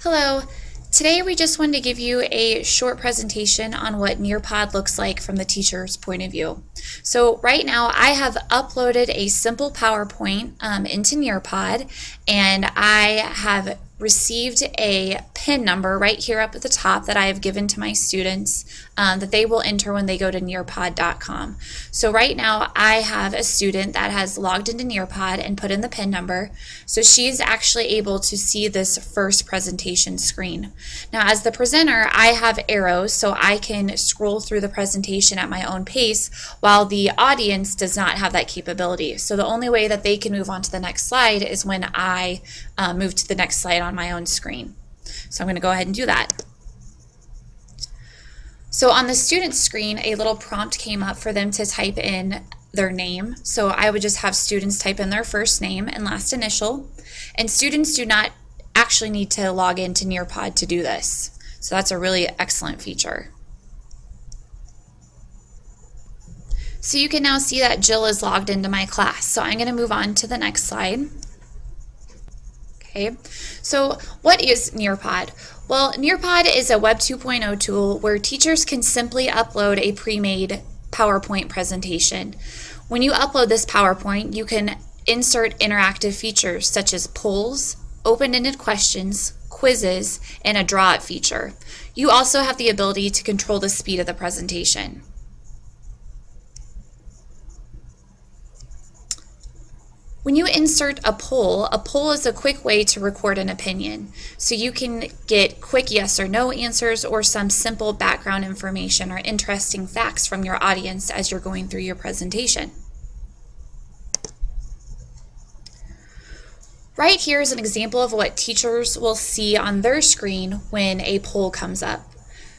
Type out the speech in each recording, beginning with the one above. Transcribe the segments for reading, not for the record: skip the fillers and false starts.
Hello. Today we just wanted to give you a short presentation on what NearPod looks like from the teacher's point of view. So right now I have uploaded a simple PowerPoint into NearPod, and I have received a PIN number right here up at the top that I have given to my students that they will enter when they go to nearpod.com. So right now I have a student that has logged into NearPod and put in the PIN number, so she's actually able to see this first presentation screen. Now as the presenter, I have arrows so I can scroll through the presentation at my own pace, while the audience does not have that capability. So the only way that they can move on to the next slide is when I move to the next slide on my own screen. So I'm going to go ahead and do that. So on the student screen, a little prompt came up for them to type in their name. So I would just have students type in their first name and last initial. And students do not actually need to log into NearPod to do this. So that's a really excellent feature. So you can now see that Jill is logged into my class. So I'm going to move on to the next slide. Okay, so what is NearPod? Well, NearPod is a Web 2.0 tool where teachers can simply upload a pre-made PowerPoint presentation. When you upload this PowerPoint, you can insert interactive features such as polls, open-ended questions, quizzes, and a draw it feature. You also have the ability to control the speed of the presentation. When you insert a poll is a quick way to record an opinion. So you can get quick yes or no answers or some simple background information or interesting facts from your audience as you're going through your presentation. Right here is an example of what teachers will see on their screen when a poll comes up.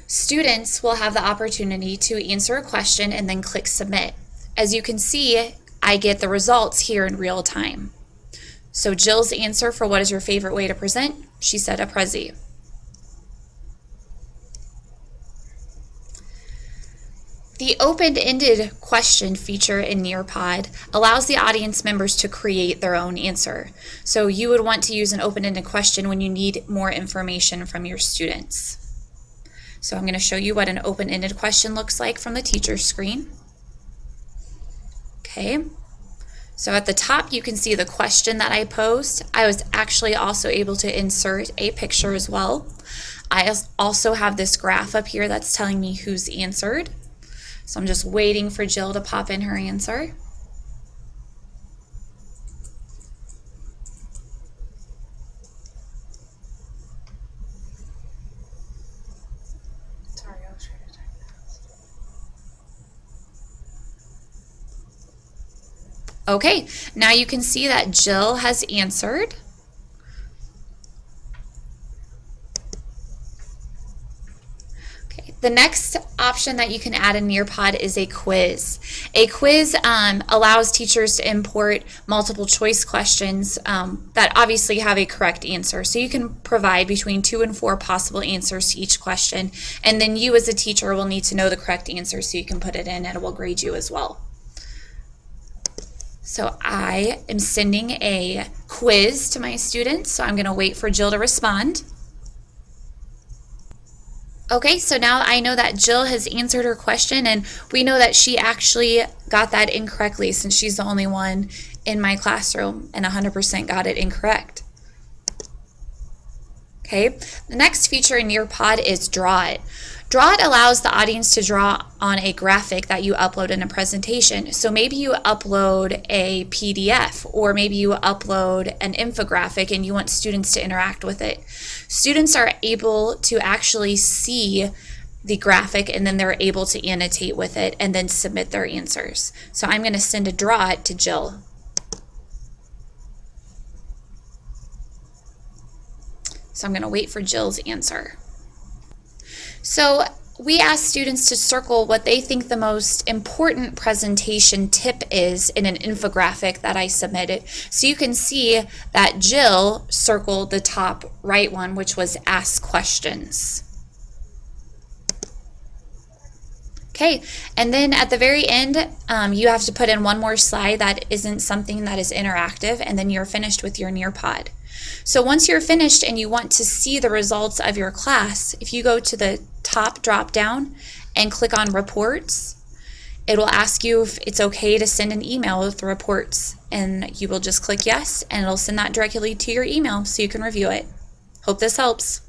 Students will have the opportunity to answer a question and then click submit. As you can see, I get the results here in real time. So Jill's answer for what is your favorite way to present? She said a Prezi. The open-ended question feature in NearPod allows the audience members to create their own answer. So you would want to use an open-ended question when you need more information from your students. So I'm going to show you what an open-ended question looks like from the teacher's screen. Okay, so at the top you can see the question that I posed. I was actually also able to insert a picture as well. I also have this graph up here that's telling me who's answered. So I'm just waiting for Jill to pop in her answer. Okay, now you can see that Jill has answered. Okay, the next option that you can add in NearPod is a quiz. A quiz allows teachers to import multiple choice questions that obviously have a correct answer. So you can provide between 2 and 4 possible answers to each question, and then you as a teacher will need to know the correct answer so you can put it in and it will grade you as well. So I am sending a quiz to my students, so I'm going to wait for Jill to respond. Okay, so now I know that Jill has answered her question, and we know that she actually got that incorrectly since she's the only one in my classroom and 100% got it incorrect. Okay, the next feature in NearPod is Draw It. Draw It allows the audience to draw on a graphic that you upload in a presentation. So maybe you upload a PDF, or maybe you upload an infographic and you want students to interact with it. Students are able to actually see the graphic and then they're able to annotate with it and then submit their answers. So I'm going to send a Draw It to Jill. So I'm going to wait for Jill's answer. So we asked students to circle what they think the most important presentation tip is in an infographic that I submitted. So you can see that Jill circled the top right one, which was ask questions. Okay, and then at the very end, you have to put in one more slide that isn't something that is interactive, and then you're finished with your NearPod. So once you're finished and you want to see the results of your class, if you go to the top drop down and click on reports, it will ask you if it's okay to send an email with the reports, and you will just click yes, and it'll send that directly to your email so you can review it. Hope this helps.